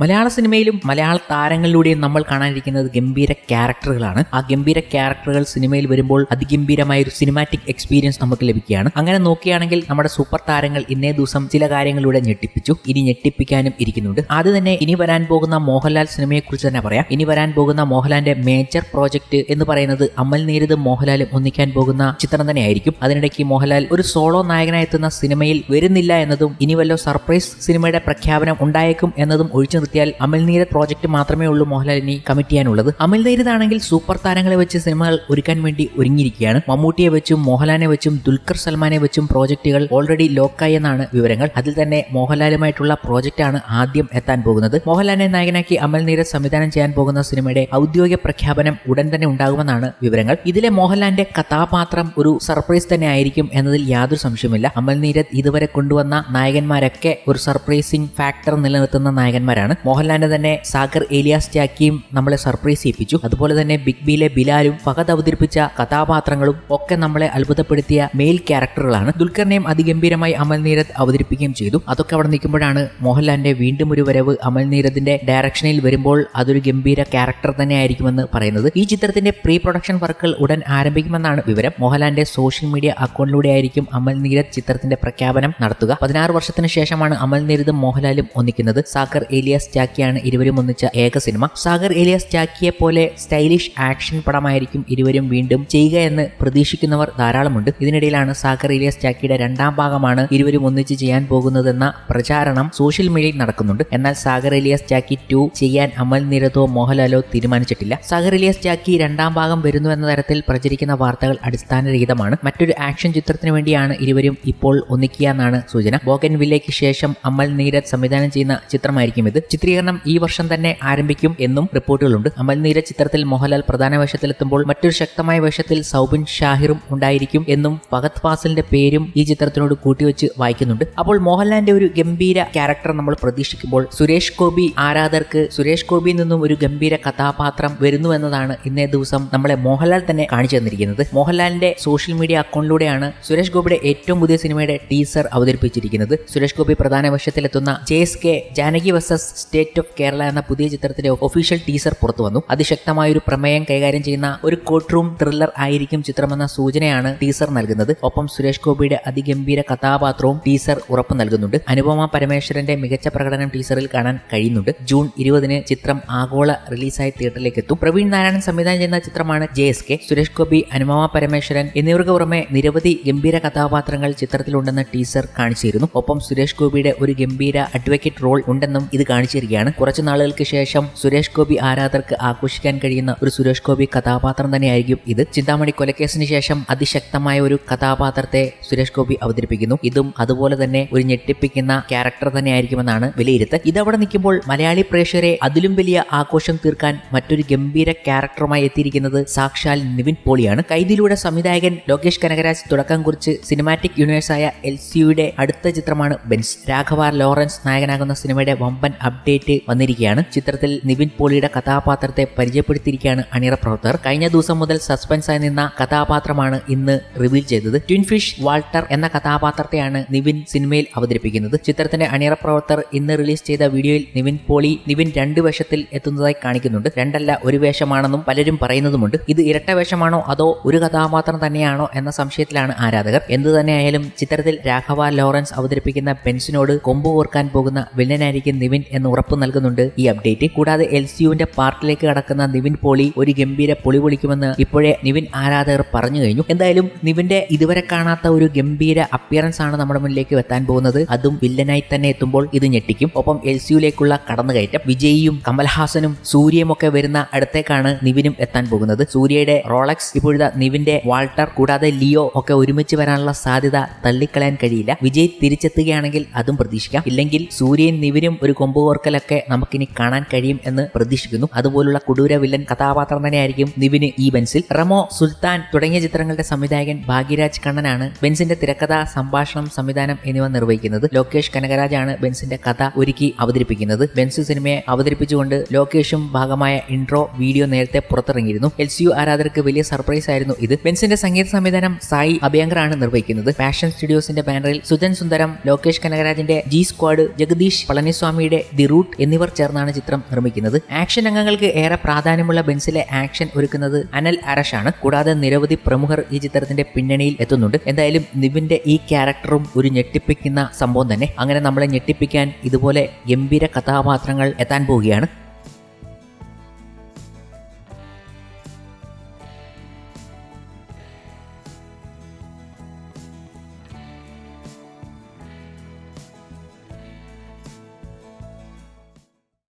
മലയാള സിനിമയിലും മലയാള താരങ്ങളിലൂടെയും നമ്മൾ കാണാനിരിക്കുന്നത് ഗംഭീര ക്യാരക്ടറുകളാണ്. ആ ഗംഭീര ക്യാരക്ടറുകൾ സിനിമയിൽ വരുമ്പോൾ അതിഗംഭീരമായ ഒരു സിനിമാറ്റിക് എക്സ്പീരിയൻസ് നമുക്ക് ലഭിക്കുകയാണ്. അങ്ങനെ നോക്കുകയാണെങ്കിൽ നമ്മുടെ സൂപ്പർ താരങ്ങൾ ഇന്നേ ദിവസം ചില കാര്യങ്ങളിലൂടെ ഞെട്ടിപ്പിച്ചു, ഇനി ഞെട്ടിപ്പിക്കാനും ഇരിക്കുന്നുണ്ട്. ആദ്യം തന്നെ ഇനി വരാൻ പോകുന്ന മോഹൻലാൽ സിനിമയെ കുറിച്ച് തന്നെ പറയാം. ഇനി വരാൻ പോകുന്ന മോഹൻലാലിന്റെ മേജർ പ്രോജക്ട് എന്ന് പറയുന്നത് അമൽ നീരദും മോഹൻലാലും ഒന്നിക്കാൻ പോകുന്ന ചിത്രം തന്നെയായിരിക്കും. അതിനിടയ്ക്ക് മോഹൻലാൽ ഒരു സോളോ നായകനായി എത്തുന്ന സിനിമയിൽ വരുന്നില്ല എന്നതും ഇനി വല്ല സർപ്രൈസ് സിനിമയുടെ പ്രഖ്യാപനം ഉണ്ടായേക്കും എന്നതും ഒഴിച്ചു നിർത്തിയാൽ അമൽ നീരദ് പ്രോജക്ട് മാത്രമേ ഉള്ളൂ മോഹൻലാൽ ഇനി കമ്മിറ്റ് ചെയ്യാനുള്ളത്. അമൽ നീരദ് ആണെങ്കിൽ സൂപ്പർ താരങ്ങളെ വെച്ച് സിനിമകൾ ഒരുക്കാൻ വേണ്ടി ഒരുങ്ങിയിരിക്കുകയാണ്. മമ്മൂട്ടിയെ വെച്ചും മോഹൻലാലിനെ വെച്ചും ദുൽഖർ സൽമാനെ വെച്ചും പ്രോജക്റ്റുകൾ ഓൾറെഡി ലോക്കായി എന്നാണ് വിവരങ്ങൾ. അതിൽ തന്നെ മോഹൻലാലുമായിട്ടുള്ള പ്രോജക്റ്റാണ് ആദ്യം എത്താൻ പോകുന്നത്. മോഹൻലാലിനെ നായകനാക്കി അമൽ നീരദ് സംവിധാനം ചെയ്യാൻ പോകുന്ന സിനിമയുടെ ഔദ്യോഗിക പ്രഖ്യാപനം ഉടൻ തന്നെ ഉണ്ടാകുമെന്നാണ് വിവരങ്ങൾ. ഇതിലെ മോഹൻലാലിന്റെ കഥാപാത്രം ഒരു സർപ്രൈസ് തന്നെ ആയിരിക്കും എന്നതിൽ യാതൊരു സംശയമില്ല. അമൽ നീരദ് ഇതുവരെ കൊണ്ടുവന്ന നായകന്മാരൊക്കെ ഒരു സർപ്രൈസിംഗ് ഫാക്ടർ നിലനിർത്തുന്ന നായകന്മാരാണ്. മോഹൻലാലിന്റെ തന്നെ സാഗർ ഏലിയാസ് ജാക്കിയും നമ്മളെ സർപ്രൈസ് ചെയ്യിപ്പിച്ചു. അതുപോലെ തന്നെ ബിഗ് ബിയിലെ ബിലാലും ഫഹദ് അവതരിപ്പിച്ച കഥാപാത്രങ്ങളും ഒക്കെ നമ്മളെ അത്ഭുതപ്പെടുത്തിയ മെയിൽ ക്യാരക്ടറുകളാണ്. ദുൽഖറിനെയും അതിഗംഭീരമായി അമൽ നീരദ് അവതരിപ്പിക്കുകയും ചെയ്തു. അതൊക്കെ അവിടെ നിൽക്കുമ്പോഴാണ് മോഹൻലാലിന്റെ വീണ്ടും ഒരു വരവ് അമൽ നീരദിന്റെ ഡയറക്ഷനിൽ വരുമ്പോൾ അതൊരു ഗംഭീര ക്യാരക്ടർ തന്നെ ആയിരിക്കുമെന്ന് പറയുന്നത്. ഈ ചിത്രത്തിന്റെ പ്രീ പ്രൊഡക്ഷൻ വർക്കുകൾ ഉടൻ ആരംഭിക്കുമെന്നാണ് വിവരം. മോഹൻലാലിന്റെ സോഷ്യൽ മീഡിയ അക്കൗണ്ടിലൂടെ ആയിരിക്കും അമൽ നീരദ് ചിത്രത്തിന്റെ പ്രഖ്യാപനം നടത്തുക. 16 വർഷത്തിന് ശേഷമാണ് അമൽ നീരദും മോഹൻലാലും ഒന്നിക്കുന്നത്. സാഗർ ഏലിയാസ് ജാക്കിയാണ് ഇരുവരും ഒന്നിച്ച ഏക സിനിമ. സാഗർ ഏലിയാസ് ജാക്കിയെ പോലെ സ്റ്റൈലിഷ് ആക്ഷൻ പടമായിരിക്കും ഇരുവരും വീണ്ടും ചെയ്യുക എന്ന് പ്രതീക്ഷിക്കുന്നവർ ധാരാളമുണ്ട്. ഇതിനിടയിലാണ് സാഗർ ഏലിയാസ് ജാക്കിയുടെ രണ്ടാം ഭാഗമാണ് ഇരുവരും ഒന്നിച്ച് ചെയ്യാൻ പോകുന്നതെന്ന പ്രചാരണം സോഷ്യൽ മീഡിയയിൽ നടക്കുന്നുണ്ട്. എന്നാൽ സാഗർ ഏലിയാസ് ജാക്കി 2 ചെയ്യാൻ അമൽ നീരദോ മോഹൻലാലോ തീരുമാനിച്ചിട്ടില്ല. സാഗർ ഏലിയാസ് ജാക്കി രണ്ടാം ഭാഗം വരുന്നു എന്ന തരത്തിൽ പ്രചരിക്കുന്ന വാർത്തകൾ അടിസ്ഥാനരഹിതമാണ്. മറ്റൊരു ആക്ഷൻ ചിത്രത്തിന് വേണ്ടിയാണ് ഇരുവരും ഇപ്പോൾ ഒന്നിക്കുക എന്നാണ് സൂചന. ബോഗൻവില്ലയ്ക്ക് ശേഷം അമൽ നീരദ് സംവിധാനം ചെയ്യുന്ന ചിത്രമായിരിക്കും ഇത്. ചിത്രീകരണം ഈ വർഷം തന്നെ ആരംഭിക്കും എന്നും റിപ്പോർട്ടുകളുണ്ട്. അമൽ നീരദ് ചിത്രത്തിൽ മോഹൻലാൽ പ്രധാന വേഷത്തിലെത്തുമ്പോൾ മറ്റൊരു ശക്തമായ വേഷത്തിൽ സൗബിൻ ഷാഹിറും ഉണ്ടായിരിക്കും എന്നും ഫഹദ് ഫാസിലിന്റെ പേരും ഈ ചിത്രത്തിനോട് കൂട്ടിവെച്ച് വായിക്കുന്നുണ്ട്. അപ്പോൾ മോഹൻലാലിന്റെ ഒരു ഗംഭീര ക്യാരക്ടർ നമ്മൾ പ്രതീക്ഷിക്കുമ്പോൾ സുരേഷ് ഗോപി ആരാധകർക്ക് സുരേഷ് ഗോപിയിൽ നിന്നും ഒരു ഗംഭീര കഥാപാത്രം വരുന്നു എന്നതാണ് ഇന്നേ ദിവസം നമ്മളെ മോഹൻലാൽ തന്നെ കാണിച്ചു തന്നിരിക്കുന്നത്. മോഹൻലാലിന്റെ സോഷ്യൽ മീഡിയ അക്കൗണ്ടിലൂടെയാണ് സുരേഷ് ഗോപിയുടെ ഏറ്റവും പുതിയ സിനിമയുടെ ടീസർ അവതരിപ്പിച്ചിരിക്കുന്നത്. സുരേഷ് ഗോപി പ്രധാന വേഷത്തിലെത്തുന്ന JSK Janaki vs state of Kerala എന്ന പുതിയ ചിത്രത്തിന്റെ ഒഫീഷ്യൽ ടീസർ പുറത്തു വന്നു. അതിശക്തമായൊരു പ്രമേയം കൈകാര്യം ചെയ്യുന്ന ഒരു കോർട്ട് റൂം ത്രില്ലർ ആയിരിക്കും ചിത്രമെന്ന സൂചനയാണ് ടീസർ നൽകുന്നത്. ഒപ്പം സുരേഷ് ഗോപിയുടെ അതിഗംഭീര കഥാപാത്രവും ടീസർ ഉറപ്പു നൽകുന്നുണ്ട്. അനുപമ പരമേശ്വരന്റെ മികച്ച പ്രകടനം ടീസറിൽ കാണാൻ കഴിയുന്നുണ്ട്. ജൂൺ 20 ചിത്രം ആഗോള റിലീസായി തിയേറ്ററിലേക്ക് എത്തും. പ്രവീൺ നാരായണൻ സംവിധാനം ചെയ്യുന്ന ചിത്രമാണ് JSK. സുരേഷ് ഗോപി, അനുപമ പരമേശ്വരൻ എന്നിവർക്ക് പുറമെ നിരവധി ഗംഭീര കഥാപാത്രങ്ങൾ ചിത്രത്തിലുണ്ടെന്ന് ടീസർ കാണിച്ചിരുന്നു. ഒപ്പം സുരേഷ് ഗോപിയുടെ ഒരു ഗംഭീര അഡ്വക്കേറ്റ് റോൾ ഉണ്ടെന്നും ഇത് കാണിച്ചിരിക്കുകയാണ്. കുറച്ചു നാളുകൾക്ക് ശേഷം സുരേഷ് ഗോപി ആരാധകർക്ക് ആഘോഷിക്കാൻ കഴിയുന്ന ഒരു സുരേഷ് ഗോപി കഥാപാത്രം തന്നെയായിരിക്കും ഇത്. ചിന്താമണി കൊലക്കേസിന് ശേഷം അതിശക്തമായ ഒരു കഥാപാത്രത്തെ സുരേഷ് ഗോപി അവതരിപ്പിക്കുന്നു. ഇതും അതുപോലെ തന്നെ ഒരു ഞെട്ടിപ്പിക്കുന്ന ക്യാരക്ടർ തന്നെയായിരിക്കുമെന്നാണ് വിലയിരുത്തൽ. ഇതവിടെ നിൽക്കുമ്പോൾ മലയാളി പ്രേക്ഷകരെ അതിലും വലിയ ആഘോഷം തീർക്കാൻ മറ്റൊരു ഗംഭീര ക്യാരക്ടറുമായി എത്തിയിരിക്കുന്നത് സാക്ഷാൽ നിവിൻ പോളിയാണ്. കൈദിലൂടെ സംവിധായകൻ ലോകേഷ് കനകരാജ് തുടക്കം കുറിച്ച് സിനിമാറ്റിക് യൂണിവേഴ്സായ LCUയുടെ അടുത്ത ചിത്രമാണ് ബെൻസ്. രാഘവ ലോറൻസ് നായകനാകുന്ന സിനിമയുടെ വമ്പൻ അപ്ഡേറ്റ് വന്നിരിക്കുകയാണ്. ചിത്രത്തിൽ നിവിൻ പോളിയുടെ കഥാപാത്രത്തെ പരിചയപ്പെടുത്തിയിരിക്കുകയാണ് അണിയറ പ്രവർത്തകർ. കഴിഞ്ഞ ദിവസം മുതൽ സസ്പെൻസായി നിന്ന കഥാപാത്രമാണ് ഇന്ന് റിവീൽ ചെയ്തത്. ട്വിൻ ഫിഷ് വാൾട്ടർ എന്ന കഥാപാത്രത്തെയാണ് നിവിൻ സിനിമയിൽ അവതരിപ്പിക്കുന്നത്. ചിത്രത്തിന്റെ അണിയറ പ്രവർത്തകർ ഇന്ന് റിലീസ് ചെയ്ത വീഡിയോയിൽ നിവിൻ 2 വേഷത്തിൽ എത്തുന്നതായി കാണിക്കുന്നുണ്ട്. 2 അല്ല 1 വേഷമാണെന്നും പലരും പറയുന്നതുമുണ്ട്. ഇത് ഇരട്ട വേഷമാണോ അതോ ഒരു കഥാപാത്രം തന്നെയാണോ എന്ന സംശയത്തിലാണ് ആരാധകർ. എന്തു തന്നെയായാലും ചിത്രത്തിൽ രാഘവ ലോറൻസ് അവതരിപ്പിക്കുന്ന ബെൻസിനോട് കൊമ്പ് കോർക്കാൻ പോകുന്ന വില്ലനായിരിക്കും നിവിൻ എന്ന് ഉറപ്പു നൽകുന്നുണ്ട് ഈ അപ്ഡേറ്റ്. കൂടാതെ LCUവിന്റെ പാർട്ടിലേക്ക് കടക്കുന്ന നിവിൻ പോളി ഒരു ഗംഭീര പൊളി പൊളിക്കുമെന്ന് ഇപ്പോഴേ നിവിൻ ആരാധകർ പറഞ്ഞു കഴിഞ്ഞു. എന്തായാലും നിവിന്റെ ഇതുവരെ കാണാത്ത ഒരു ഗംഭീര അപ്പിയറൻസ് ആണ് നമ്മുടെ മുന്നിലേക്ക് എത്താൻ പോകുന്നത്. അതും വില്ലനായി തന്നെ എത്തുമ്പോൾ ഇത് ഞെട്ടിക്കും. ഒപ്പം LCUയിലേക്കുള്ള കടന്നുകയറ്റം. വിജയിയും കമൽഹാസനും സൂര്യയും ഒക്കെ വരുന്ന അടുത്തേക്കാണ് നിവിനും എത്താൻ പോകുന്നത്. സൂര്യയുടെ റോളക്സ്, ഇപ്പോഴത്തെ നിവിന്റെ വാൾട്ടർ, കൂടാതെ ലിയോ ഒക്കെ ഒരുമിച്ച് വരാനുള്ള സാധ്യത തള്ളിക്കളയാൻ കഴിയില്ല. വിജയ് തിരിച്ചെത്തുകയാണെങ്കിൽ അതും പ്രതീക്ഷിക്കാം. ഇല്ലെങ്കിൽ സൂര്യയും നിവിനും ഒരു കൊമ്പുകോർക്കലൊക്കെ നമുക്കിനി കാണാൻ കഴിയും എന്ന് പ്രതീക്ഷിക്കുന്നു. അതുപോലുള്ള കൊടൂര വില്ലൻ കഥാപാത്രം തന്നെയായിരിക്കും നിവിന് ഈ ബെൻസിൽ. റമോ, സുൽത്താൻ തുടങ്ങിയ ചിത്രങ്ങളുടെ സംവിധായകൻ ഭാഗ്യരാജ് കണ്ണനാണ് ബെൻസിന്റെ തിരക്കഥ, സംഭാഷണം, സംവിധാനം എന്നിവ നിർവഹിക്കുന്നത്. ലോകേഷ് കനകരാജാണ് ബെൻസിന്റെ കഥ ഒരുക്കി അവതരിപ്പിക്കുന്നത്. ബെൻസ് സിനിമയെ അവതരിപ്പിച്ചുകൊണ്ട് ലോകേഷും ഭാഗമായ ഇൻട്രോ വീഡിയോ നേരത്തെ പുറത്തിറങ്ങിയിരുന്നു. LCU ആരാധകർക്ക് വലിയ സർപ്രൈസ് ആയിരുന്നു ഇത്. ബെൻസിന്റെ സംഗീത സംവിധാനം സായി അഭ്യങ്കറാണ് നിർവഹിക്കുന്നത്. പാഷൻ സ്റ്റുഡിയോസിന്റെ ബാനറിൽ സുജൻ സുന്ദരം, ലോകേഷ് കനകരാജിന്റെ G സ്ക്വാഡ്, ജഗദീഷ് പളനിസ്വാമിയുടെ ദി റൂട്ട് എന്നിവർ ചേർന്നാണ് ചിത്രം നിർമ്മിക്കുന്നത്. ആക്ഷൻ രംഗങ്ങൾക്ക് ഏറെ പ്രാധാന്യമുള്ള ബെൻസിലെ ആക്ഷൻ ഒരുക്കുന്നത് അനൽ അരഷാണ്. കൂടാതെ നിരവധി പ്രമുഖർ ഈ ചിത്രത്തിന്റെ പിന്നണിയിൽ എത്തുന്നുണ്ട്. എന്തായാലും നിവിന്റെ ഈ ക്യാരക്ടറും ഒരു ഞെട്ടിപ്പിക്കുന്ന സംഭവം തന്നെ. അങ്ങനെ നമ്മളെ ഞെട്ടിപ്പിക്കാൻ ഇതുപോലെ ഗംഭീര കഥാപാത്രങ്ങൾ എത്താൻ പോവുകയാണ്.